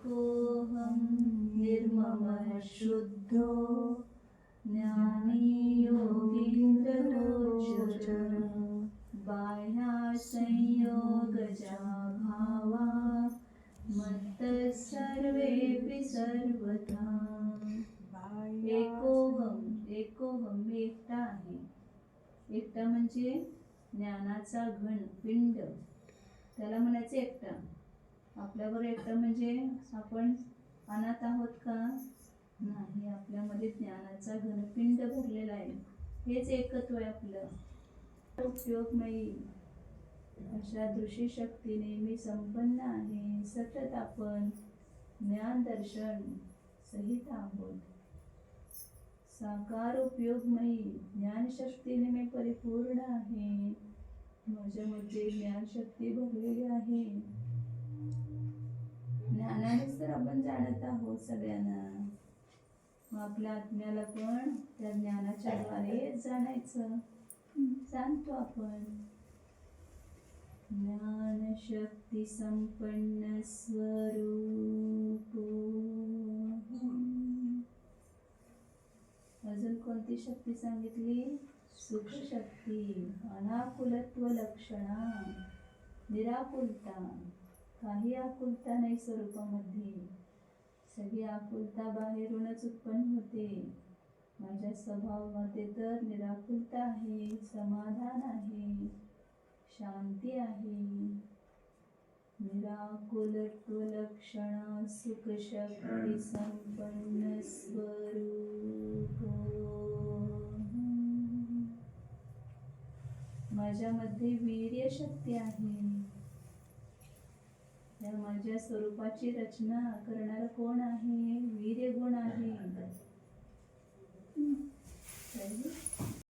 एकोऽहं निर्ममः शुद्धो ज्ञानी योगीन्द्रगोचर बाह्यासंयोगजा भावा मत्तः सर्वेऽपि सर्वथा। एकोहम, एकोहम मी एकटा आहे. एकटा म्हणजे ज्ञानाचा घन पिंड, त्याला म्हणायचं एकटा. आपल्याबरोबर एकटा म्हणजे आपण अनाथ आहोत का? नाही, आपल्यामध्ये ज्ञानाचा घनपिंड भरलेला आहे. हेच एकत्व आहे आपलं. उपयोगमयी अशा दृश्य शक्तीने मी संपन्न आहे. सतत आपण ज्ञान दर्शन सहित आहोत. साकार उपयोगमयी ज्ञानशक्तीने मी परिपूर्ण आहे. माझ्यामध्ये ज्ञानशक्ती भरलेली आहे. ज्ञानानेच तर आपण जाणत आहोत सगळ्यांना. मग आपल्या आत्म्याला पण त्या ज्ञानाच्या द्वारे जाणायचं. जाणतो आपण. ज्ञानशक्ती संपन्न स्वरूप. अजून कोणती शक्ती सांगितली? सुख शक्ती, अनाकुलत्व लक्षणा, निराकुलता. काही आकुलता नाही स्वरूपामध्ये. सगळी आकुलता बाहेरूनच उत्पन्न होते. माझ्या स्वभावामध्ये तर निराकुलता आहे, समाधान आहे, शांती आहे. निराकुलत्व लक्षणा सुख शक्ती संपन्न स्वरूप. माझ्यामध्ये वीर्य शक्ती आहे. त्या माझ्या स्वरूपाची रचना करणारा कोण